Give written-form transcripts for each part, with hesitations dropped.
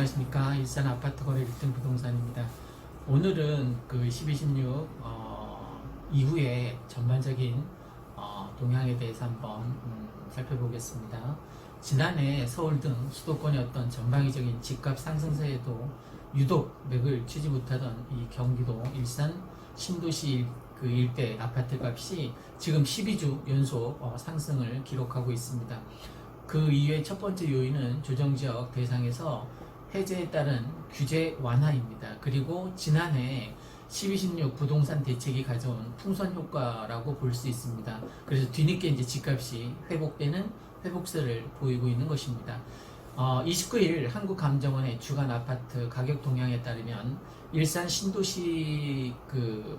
안녕하십니까. 일산 아파트 거래 1등 부동산입니다. 오늘은 그 12.16 이후에 전반적인 동향에 대해서 한번 살펴보겠습니다. 지난해 서울 등 수도권의 어떤 전방위적인 집값 상승세에도 유독 맥을 추지 못하던 이 경기도 일산 신도시 그 일대 아파트 값이 지금 12주 연속 상승을 기록하고 있습니다. 그 이후에 첫 번째 요인은 조정지역 대상에서 해제에 따른 규제 완화입니다. 그리고 지난해 12.16 부동산 대책이 가져온 풍선 효과라고 볼 수 있습니다. 그래서 뒤늦게 이제 집값이 회복되는 회복세를 보이고 있는 것입니다. 29일 한국감정원의 주간 아파트 가격 동향에 따르면 일산 신도시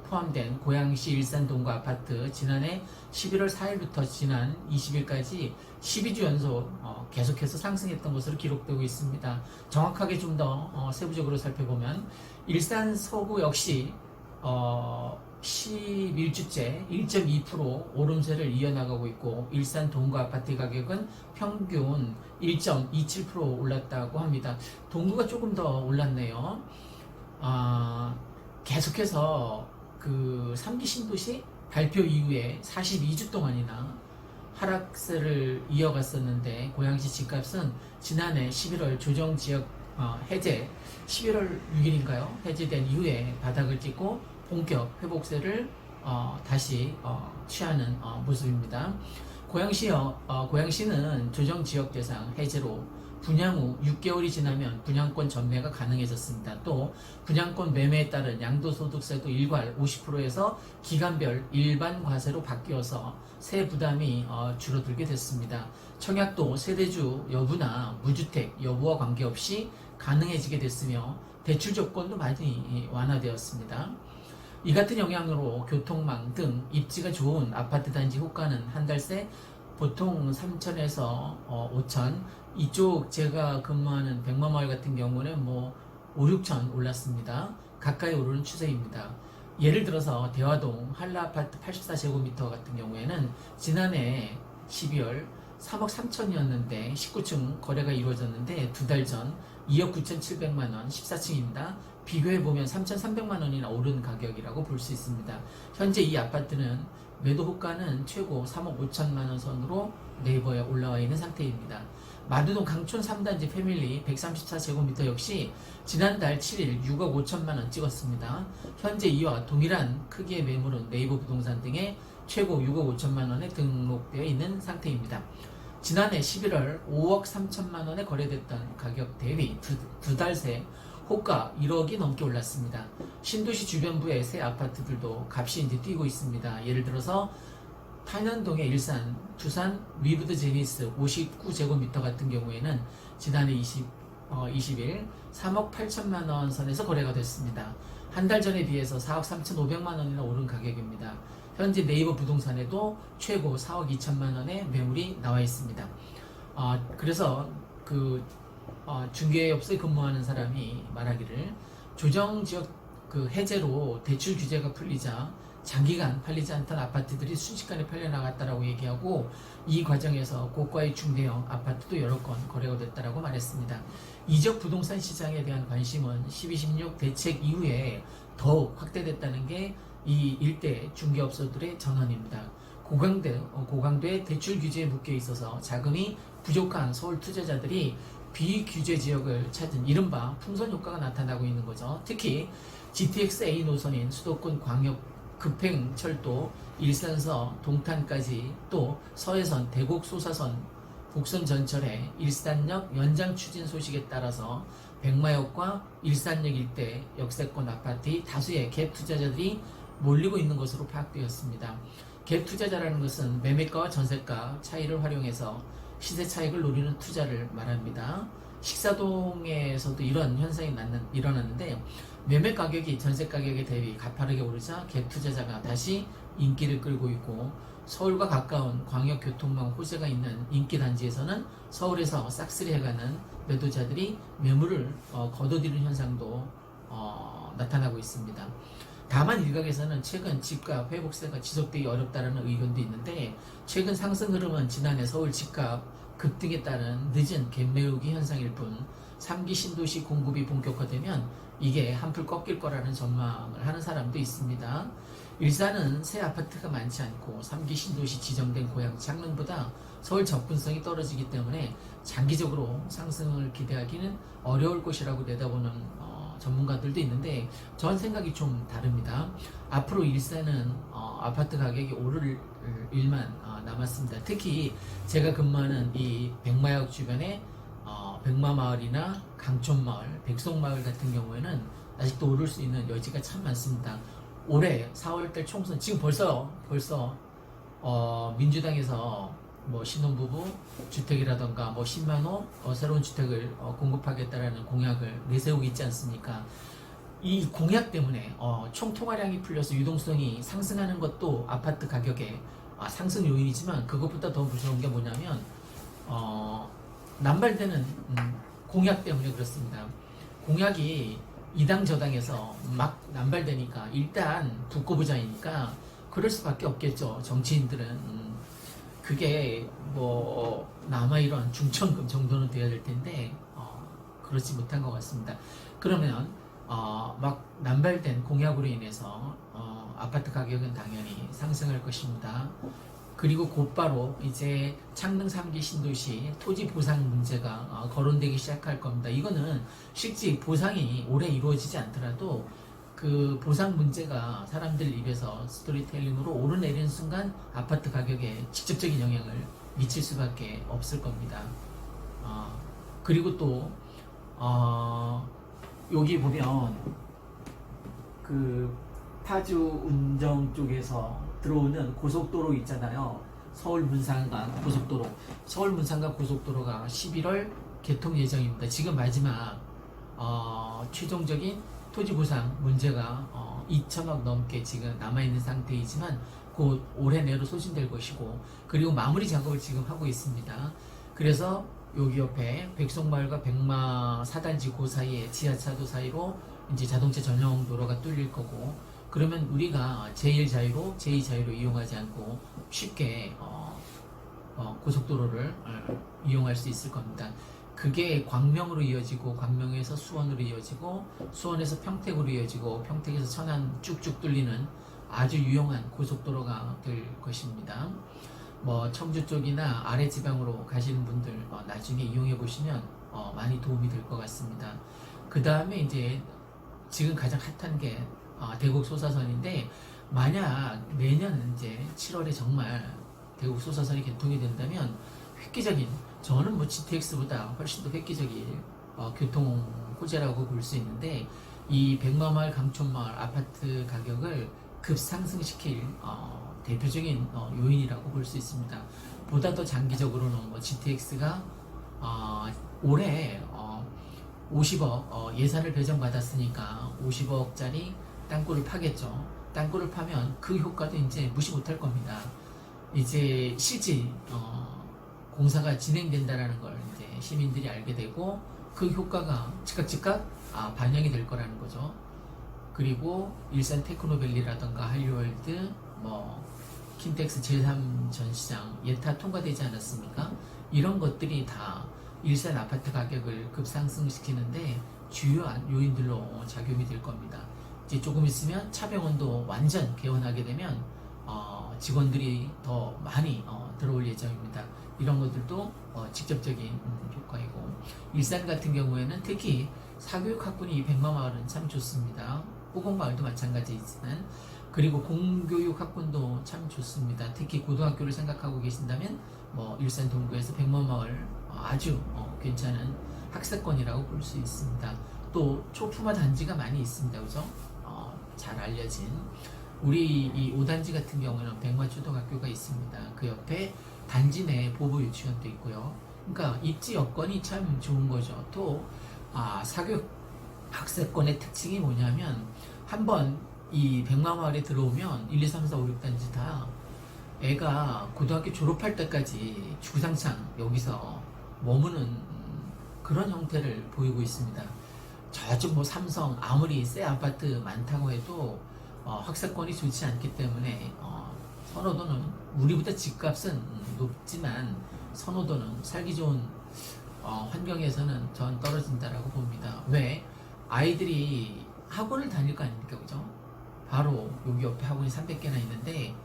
포함된 고양시 일산 동구 아파트 지난해 11월 4일부터 지난 20일까지 12주 연속 계속해서 상승했던 것으로 기록되고 있습니다. 정확하게 좀 더 세부적으로 살펴보면 일산 서구 역시 11주째 1.2% 오름세를 이어나가고 있고 일산 동구 아파트 가격은 평균 1.27% 올랐다고 합니다. 동구가 조금 더 올랐네요. 계속해서 그 3기 신도시 발표 이후에 42주 동안이나 하락세를 이어갔었는데 고양시 집값은 지난해 11월 조정지역 해제 11월 6일인가요? 해제된 이후에 바닥을 찍고 본격 회복세를 다시 취하는 모습입니다. 고양시는 조정지역 대상 해제로 분양 후 6개월이 지나면 분양권 전매가 가능해졌습니다. 또 분양권 매매에 따른 양도소득세도 일괄 50%에서 기간별 일반 과세로 바뀌어서 세 부담이 줄어들게 됐습니다. 청약도 세대주 여부나 무주택 여부와 관계없이 가능해지게 됐으며 대출 조건도 많이 완화되었습니다. 이 같은 영향으로 교통망 등 입지가 좋은 아파트 단지 호가는 한 달 새 보통 3천에서 5천, 이쪽 제가 근무하는 백마마을 같은 경우는 5, 6천 올랐습니다. 가까이 오르는 추세입니다. 예를 들어서 대화동 한라아파트 84제곱미터 같은 경우에는 지난해 12월 3억 3천이었는데 19층 거래가 이루어졌는데 두 달 전 2억 9,700만원 14층입니다. 비교해보면 3,300만원이나 오른 가격이라고 볼 수 있습니다. 현재 이 아파트는 매도 호가는 최고 3억 5천만원 선으로 네이버에 올라와 있는 상태입니다. 마두동 강촌 3단지 패밀리 134제곱미터 역시 지난달 7일 6억 5천만원 찍었습니다. 현재 이와 동일한 크기의 매물은 네이버 부동산 등에 최고 6억 5천만원에 등록되어 있는 상태입니다. 지난해 11월 5억 3천만원에 거래됐던 가격 대비 두 달 새 호가 1억이 넘게 올랐습니다. 신도시 주변부의 새 아파트들도 값이 이제 뛰고 있습니다. 예를 들어서 탄현동의 일산, 두산 위브드 제니스 59제곱미터 같은 경우에는 지난해 20일 3억 8천만원 선에서 거래가 됐습니다. 한 달 전에 비해서 4억 3,500만원이나 오른 가격입니다. 현재 네이버 부동산에도 최고 4억 2천만원의 매물이 나와 있습니다. 그래서 중개업소에 근무하는 사람이 말하기를 조정지역 해제로 대출 규제가 풀리자 장기간 팔리지 않던 아파트들이 순식간에 팔려나갔다라고 얘기하고 이 과정에서 고가의 중대형 아파트도 여러 건 거래가 됐다라고 말했습니다. 이적 부동산 시장에 대한 관심은 12.16 대책 이후에 더욱 확대됐다는 게 이 일대 중개업소들의 전언입니다. 고강도의 대출 규제에 묶여 있어서 자금이 부족한 서울 투자자들이 비규제 지역을 찾은 이른바 풍선 효과가 나타나고 있는 거죠. 특히 GTX A 노선인 수도권 광역 급행철도 일산서 동탄까지 또 서해선 대곡 소사선 복선 전철의 일산역 연장 추진 소식에 따라서 백마역과 일산역 일대 역세권 아파트의 다수의 갭 투자자들이 몰리고 있는 것으로 파악되었습니다. 갭 투자자라는 것은 매매가와 전세가 차이를 활용해서 시세 차익을 노리는 투자를 말합니다. 식사동에서도 이런 현상이 일어났는데 매매 가격이 전세 가격에 대비 가파르게 오르자 갭 투자자가 다시 인기를 끌고 있고 서울과 가까운 광역교통망 호재가 있는 인기 단지에서는 서울에서 싹쓸이 해가는 매도자들이 매물을 거둬들이는 현상도 나타나고 있습니다. 다만 일각에서는 최근 집값 회복세가 지속되기 어렵다는 의견도 있는데 최근 상승 흐름은 지난해 서울 집값 급등에 따른 늦은 갭매우기 현상일 뿐 3기 신도시 공급이 본격화되면 이게 한풀 꺾일 거라는 전망을 하는 사람도 있습니다. 일산은 새 아파트가 많지 않고 3기 신도시 지정된 고양 창릉보다 서울 접근성이 떨어지기 때문에 장기적으로 상승을 기대하기는 어려울 것이라고 내다보는 전문가들도 있는데 전 생각이 좀 다릅니다. 앞으로 일산은 아파트 가격이 오를 일만 남았습니다. 특히 제가 근무하는 이 백마역 주변에 백마마을이나 강촌마을, 백송마을 같은 경우에는 아직도 오를 수 있는 여지가 참 많습니다. 올해 4월달 총선 지금 벌써 민주당에서 뭐 신혼부부 주택이라던가 뭐 10만 호 새로운 주택을 공급하겠다라는 공약을 내세우고 있지 않습니까? 이 공약 때문에 총 통화량이 풀려서 유동성이 상승하는 것도 아파트 가격의 상승 요인이지만 그것보다 더 무서운 게 뭐냐면 남발되는 공약 때문에 그렇습니다. 공약이 이당 저당에서 막 남발되니까 일단 붙고부자이니까 그럴 수밖에 없겠죠. 정치인들은 그게 뭐 남아 이런 중천금 정도는 돼야 될 텐데 그렇지 못한 것 같습니다. 그러면 막 남발된 공약으로 인해서 아파트 가격은 당연히 상승할 것입니다. 그리고 곧바로 이제 창릉 3기 신도시 토지 보상 문제가 거론되기 시작할 겁니다. 이거는 실제 보상이 오래 이루어지지 않더라도 그 보상 문제가 사람들 입에서 스토리텔링으로 오르내리는 순간 아파트 가격에 직접적인 영향을 미칠 수밖에 없을 겁니다. 그리고 또 여기 보면 그 파주 운정 쪽에서 들어오는 고속도로 있잖아요. 서울 문산간 고속도로. 서울 문산간 고속도로가 11월 개통 예정입니다. 지금 마지막 최종적인 토지 보상 문제가 2천억 넘게 지금 남아있는 상태이지만 곧 올해 내로 소진될 것이고 그리고 마무리 작업을 지금 하고 있습니다. 그래서 여기 옆에 백송마을과 백마 4단지 그 사이에 지하차도 사이로 이제 자동차 전용 도로가 뚫릴 거고 그러면 우리가 제1자유로 제2자유로 이용하지 않고 쉽게 고속도로를 이용할 수 있을 겁니다. 그게 광명으로 이어지고 광명에서 수원으로 이어지고 수원에서 평택으로 이어지고 평택에서 천안 쭉쭉 뚫리는 아주 유용한 고속도로가 될 것입니다. 뭐 청주 쪽이나 아래 지방으로 가시는 분들 나중에 이용해 보시면 많이 도움이 될 것 같습니다. 그 다음에 이제 지금 가장 핫한 게 대곡 소사선인데 만약 내년 이제 7월에 정말 대곡 소사선이 개통이 된다면 획기적인 저는 뭐 GTX보다 훨씬 더 획기적인 교통 호재라고 볼 수 있는데 이 백마마을 강촌마을 아파트 가격을 급상승시킬 대표적인 요인이라고 볼 수 있습니다. 보다 더 장기적으로는 뭐 GTX가 올해 50억 예산을 배정받았으니까 50억짜리 땅굴을 파겠죠. 땅굴을 파면 그 효과도 이제 무시 못할 겁니다. 이제 실제 공사가 진행된다라는 걸 이제 시민들이 알게 되고 그 효과가 즉각 반영이 될 거라는 거죠. 그리고 일산 테크노밸리라던가 한류월드, 뭐 킨텍스 제3전시장 예타 통과되지 않았습니까? 이런 것들이 다 일산 아파트 가격을 급상승시키는데 주요한 요인들로 작용이 될 겁니다. 이제 조금 있으면 차병원도 완전 개원하게 되면 직원들이 더 많이 들어올 예정입니다. 이런 것들도 직접적인 효과이고 일산 같은 경우에는 특히 사교육 학군이 백마마을은 참 좋습니다. 호곡마을도 마찬가지이지만 그리고 공교육 학군도 참 좋습니다. 특히 고등학교를 생각하고 계신다면 뭐 일산 동구에서 백마마을 아주 괜찮은 학세권이라고 볼 수 있습니다. 또 초품화 단지가 많이 있습니다. 그죠? 잘 알려진 우리 이 5단지 같은 경우는 백마초등학교가 있습니다. 그 옆에 단지 내 보부 유치원도 있고요. 그러니까 입지 여건이 참 좋은 거죠. 또 사교육 학세권의 특징이 뭐냐면 한번 이 백마마을에 들어오면 1, 2, 3, 4, 5, 6단지 다 애가 고등학교 졸업할 때까지 주구장창 여기서 머무는 그런 형태를 보이고 있습니다. 저쪽 뭐 삼성 아무리 새 아파트 많다고 해도 학세권이 좋지 않기 때문에 선호도는 우리보다 집값은 높지만 선호도는 살기 좋은 환경에서는 전 떨어진다라고 봅니다. 왜? 아이들이 학원을 다닐 거 아닙니까? 그죠? 바로 여기 옆에 학원이 300개나 있는데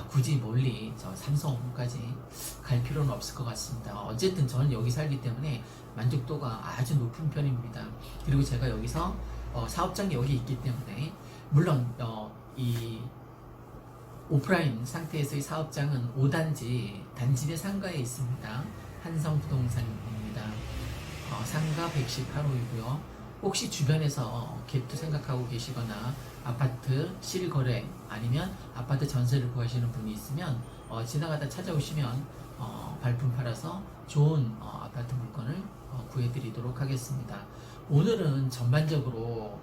굳이 멀리 저 삼성까지 갈 필요는 없을 것 같습니다. 어쨌든 저는 여기 살기 때문에 만족도가 아주 높은 편입니다. 그리고 제가 여기서 사업장이 여기 있기 때문에 물론 이 오프라인 상태에서의 사업장은 5단지 단지 내 상가에 있습니다. 한성부동산입니다. 상가 118호이고요. 혹시 주변에서 갭투 생각하고 계시거나 아파트 실거래 아니면 아파트 전세를 구하시는 분이 있으면 지나가다 찾아오시면 발품 팔아서 좋은 아파트 물건을 구해드리도록 하겠습니다. 오늘은 전반적으로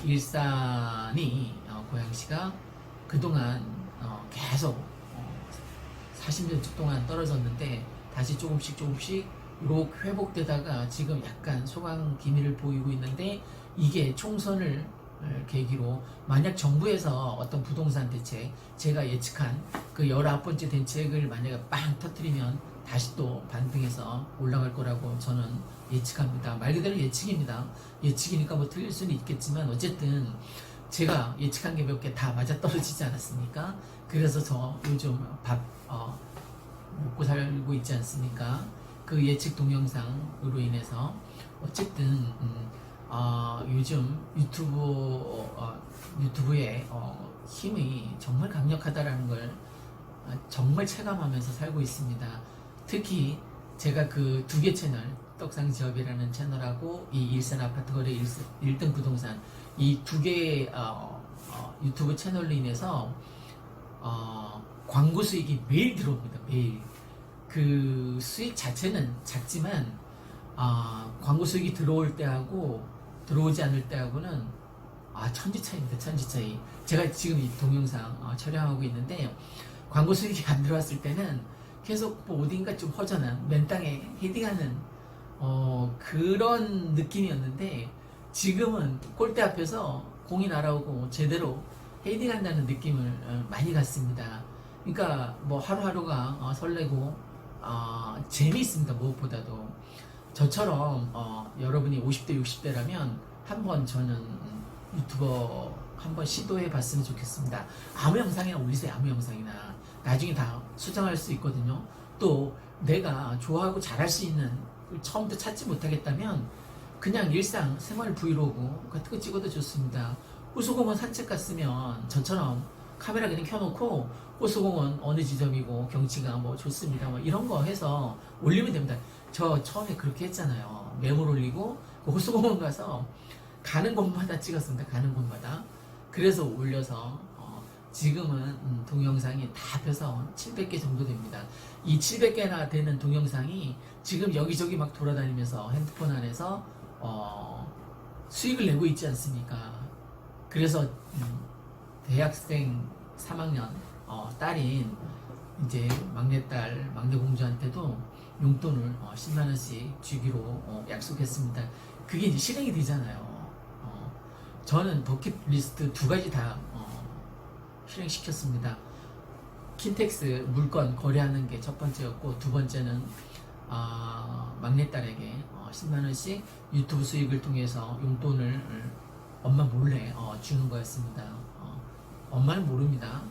일산이 고양시가 그동안 계속 40년 동안 떨어졌는데 다시 조금씩 이렇게 회복되다가 지금 약간 소강 기미를 보이고 있는데 이게 총선을 계기로 만약 정부에서 어떤 부동산 대책 제가 예측한 그 19번째 대책을 만약에 빵 터뜨리면 다시 또 반등해서 올라갈 거라고 저는 예측합니다. 말 그대로 예측입니다. 예측이니까 뭐 틀릴 수는 있겠지만 어쨌든 제가 예측한 게 몇 개 다 맞아떨어지지 않았습니까? 그래서 저 요즘 밥 먹고 살고 있지 않습니까? 그 예측 동영상으로 인해서 어쨌든 요즘 유튜브의 힘이 정말 강력하다라는 걸 정말 체감하면서 살고 있습니다. 특히 제가 그 두 개 채널 떡상지업이라는 채널하고 이 일산 아파트거래 1등 부동산 이 두 개의 유튜브 채널로 인해서 광고 수익이 매일 들어옵니다. 매일. 그 수익 자체는 작지만 광고 수익이 들어올 때하고 들어오지 않을 때하고는 천지 차이입니다. 천지 차이. 제가 지금 이 동영상 촬영하고 있는데 광고 수익이 안 들어왔을 때는 계속 뭐 어딘가 좀 허전한 맨땅에 헤딩하는 그런 느낌이었는데 지금은 골대 앞에서 공이 날아오고 제대로 헤딩한다는 느낌을 많이 갖습니다. 그러니까 뭐 하루하루가 설레고 재미있습니다. 무엇보다도 저처럼 여러분이 50대 60대라면 한번 저는 유튜버 한번 시도해 봤으면 좋겠습니다. 아무 영상이나 올리세요. 아무 영상이나 나중에 다 수정할 수 있거든요. 또 내가 좋아하고 잘할 수 있는 처음부터 찾지 못하겠다면 그냥 일상 생활 브이로그 같은 거 찍어도 좋습니다. 호수공원 산책 갔으면 저처럼 카메라 그냥 켜놓고 호수공원 어느 지점이고 경치가 뭐 좋습니다. 뭐 이런 거 해서 올리면 됩니다. 저 처음에 그렇게 했잖아요. 메모를 올리고 그 호수공원 가서 가는 곳마다 찍었습니다. 가는 곳마다. 그래서 올려서 지금은 동영상이 다 합해서 700개 정도 됩니다. 이 700개나 되는 동영상이 지금 여기저기 막 돌아다니면서 핸드폰 안에서 수익을 내고 있지 않습니까? 그래서 대학생 3학년 딸인 이제 막내딸 막내공주한테도 용돈을 10만원씩 주기로 약속했습니다. 그게 이제 실행이 되잖아요. 저는 버킷리스트 2가지 다 실행시켰습니다. 킨텍스 물건 거래하는 게 첫 번째였고 두 번째는 막내딸에게 10만원씩 유튜브 수익을 통해서 용돈을 엄마 몰래 주는 거였습니다. 엄마는 모릅니다.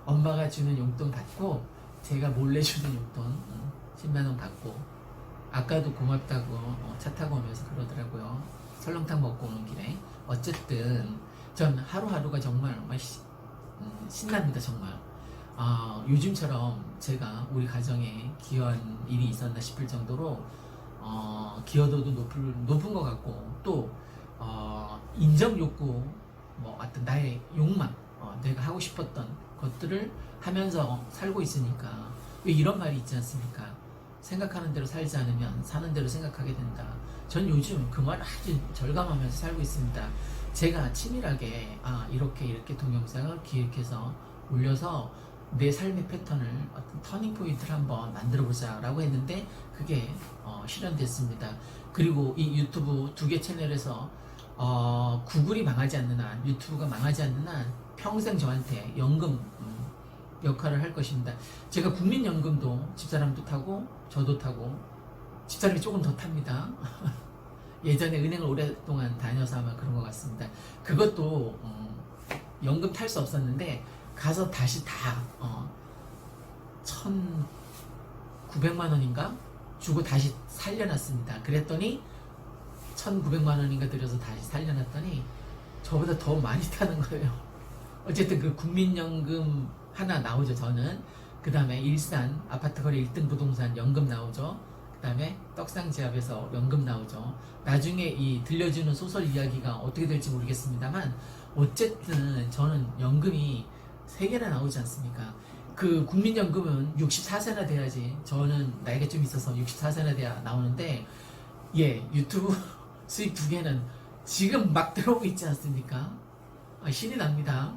엄마가 주는 용돈 받고 제가 몰래 주는 용돈 10만원 받고 아까도 고맙다고 차 타고 오면서 그러더라고요. 설렁탕 먹고 오는 길에. 어쨌든 전 하루하루가 정말 신납니다. 정말 요즘처럼 제가 우리 가정에 기여한 일이 있었나 싶을 정도로 기여도도 높은 것 같고 또 인정 욕구 뭐 어떤 나의 욕망 내가 하고 싶었던 것들을 하면서 살고 있으니까 왜 이런 말이 있지 않습니까? 생각하는 대로 살지 않으면 사는 대로 생각하게 된다. 전 요즘 그 말 아주 절감하면서 살고 있습니다. 제가 치밀하게 이렇게 동영상을 기획해서 올려서 내 삶의 패턴을 어떤 터닝 포인트를 한번 만들어 보자 라고 했는데 그게 실현됐습니다. 그리고 이 유튜브 2개 채널에서 구글이 망하지 않는 한 유튜브가 망하지 않는 한 평생 저한테 연금 역할을 할 것입니다. 제가 국민연금도 집사람도 타고 저도 타고 집사람이 조금 더 탑니다. 예전에 은행을 오랫동안 다녀서 아마 그런 것 같습니다. 그것도 연금 탈 수 없었는데 가서 다시 다 1,900만 원인가 주고 다시 살려놨습니다. 그랬더니 1,900만 원인가 들여서 다시 살려놨더니 저보다 더 많이 타는 거예요. 어쨌든 그 국민연금 하나 나오죠. 저는 그 다음에 일산 아파트거래 1등 부동산 연금 나오죠. 그 다음에 떡상지압에서 연금 나오죠. 나중에 이 들려주는 소설 이야기가 어떻게 될지 모르겠습니다만 어쨌든 저는 연금이 3개나 나오지 않습니까? 그 국민연금은 64세나 돼야지, 저는 나이가 좀 있어서 64세나 돼야 나오는데, 예, 유튜브 수익 2개는 지금 막 들어오고 있지 않습니까? 신이 납니다.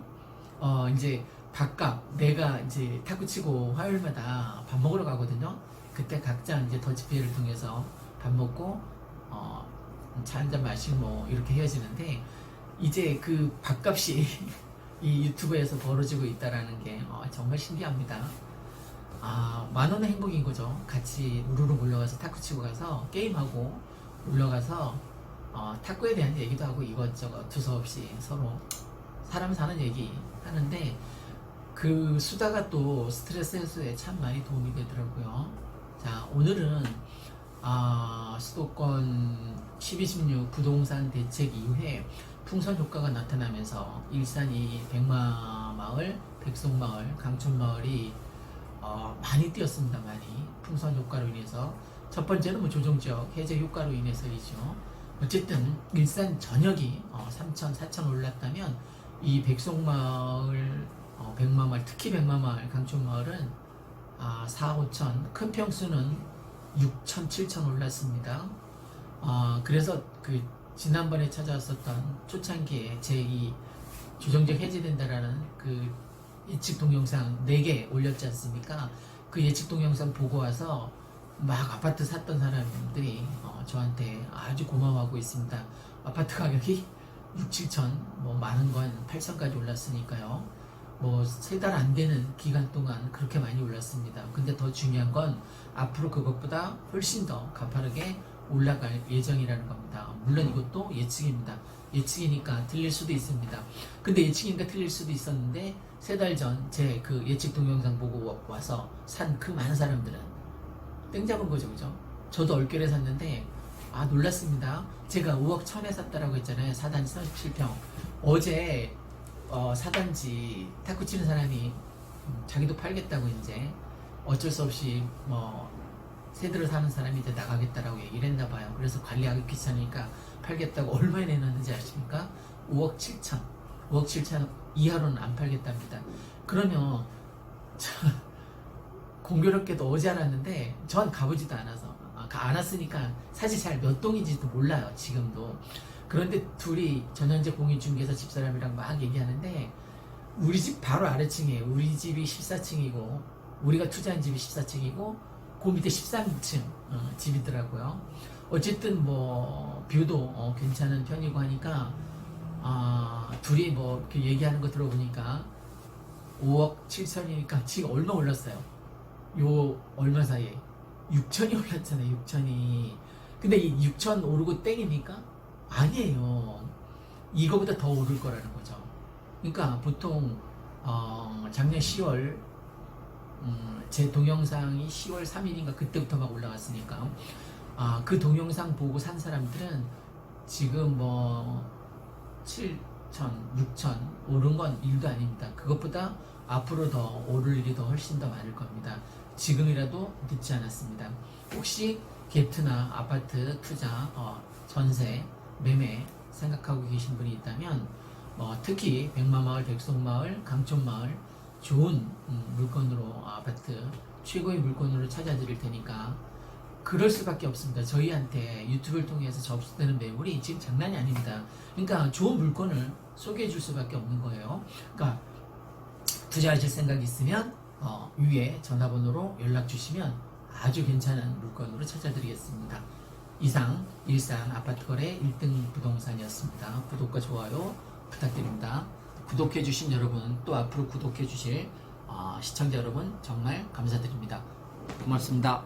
이제 밥값, 내가 이제 탁구 치고 화요일마다 밥 먹으러 가거든요. 그때 각자 이제 더치페이를 통해서 밥 먹고 차 한잔 마시고 뭐 이렇게 헤어지는데, 이제 그 밥값이 이 유튜브에서 벌어지고 있다라는 게 정말 신기합니다. 10,000원의 행복인 거죠. 같이 우르르 몰려가서 탁구 치고 가서 게임하고 올라가서 탁구에 대한 얘기도 하고 이것저것 두서없이 서로 사람 사는 얘기 하는데, 그 수다가 또 스트레스 해소에 참 많이 도움이 되더라고요. 자, 오늘은 수도권 12.16 부동산 대책 이후에 풍선 효과가 나타나면서 일산이 백마마을, 백송마을, 강촌마을이 많이 뛰었습니다. 많이 풍선 효과로 인해서. 첫 번째는 뭐 조정지역 해제 효과로 인해서이죠. 어쨌든 일산 전역이 3천, 4천 올랐다면 이 백송마을, 백마마을, 특히 백마마을, 강촌마을은 4, 5천, 큰 평수는 6천, 7천 올랐습니다. 그래서 그 지난번에 찾아왔었던 초창기에 제2 조정지역 해제된다라는 그 예측 동영상 4개 올렸지 않습니까? 그 예측 동영상 보고 와서 막 아파트 샀던 사람들이 저한테 아주 고마워하고 있습니다. 아파트 가격이 6, 7천, 뭐 많은 건 8천까지 올랐으니까요. 뭐 3달 안 되는 기간 동안 그렇게 많이 올랐습니다. 근데 더 중요한 건 앞으로 그것보다 훨씬 더 가파르게 올라갈 예정이라는 겁니다. 물론 이것도 예측입니다. 예측이니까 틀릴 수도 있습니다. 근데 예측이니까 틀릴 수도 있었는데 3달 전 제 그 예측 동영상 보고 와서 산 그 많은 사람들은 땡 잡은 거죠. 그죠? 저도 얼결에 샀는데 놀랐습니다. 제가 5억 1천에 샀다라고 했잖아요. 4단지 37평. 어제 4단지 탁구 치는 사람이 자기도 팔겠다고 이제 어쩔 수 없이 뭐 세대로 사는 사람이 이제 나가겠다라고 얘기를 했나 봐요. 그래서 관리하기 귀찮으니까 팔겠다고 얼마에 내놨는지 아십니까? 5억 7천. 5억 7천 이하로는 안 팔겠답니다. 그러면 공교롭게도 어제 알았는데 전 가보지도 않아서 안 왔으니까 사실 잘 몇 동인지도 몰라요. 지금도. 그런데 둘이 전현재 공인중개사 집사람이랑 막 얘기하는데, 우리 집 바로 아래층이에요. 우리 집이 14층이고 우리가 투자한 집이 14층이고 그 밑에 13층 집이더라고요. 어쨌든 뭐 뷰도 괜찮은 편이고 하니까 둘이 뭐 이렇게 얘기하는 거 들어보니까 5억 7천이니까 지금 얼마 올랐어요? 요 얼마 사이에 6천이 올랐잖아요. 6천이. 근데 이 6천 오르고 땡입니까? 아니에요. 이거보다 더 오를 거라는 거죠. 그러니까 보통 작년 10월 제 동영상이 10월 3일인가 그때부터 막 올라갔으니까 그 동영상 보고 산 사람들은 지금 뭐 7천, 6천 오른 건 일도 아닙니다. 그것보다 앞으로 더 오를 일이 더 훨씬 더 많을 겁니다. 지금이라도 늦지 않았습니다. 혹시 갭투나 아파트 투자, 전세, 매매 생각하고 계신 분이 있다면 특히 백마마을, 백송마을, 강촌마을 좋은 물건으로 아파트 최고의 물건으로 찾아드릴 테니까 그럴 수밖에 없습니다. 저희한테 유튜브를 통해서 접수되는 매물이 지금 장난이 아닙니다. 그러니까 좋은 물건을 소개해 줄 수밖에 없는 거예요. 그러니까 투자하실 생각이 있으면 위에 전화번호로 연락 주시면 아주 괜찮은 물건으로 찾아드리겠습니다. 이상 일산 아파트 거래 1등 부동산이었습니다. 구독과 좋아요 부탁드립니다. 구독해 주신 여러분, 또 앞으로 구독해 주실 시청자 여러분 정말 감사드립니다. 고맙습니다.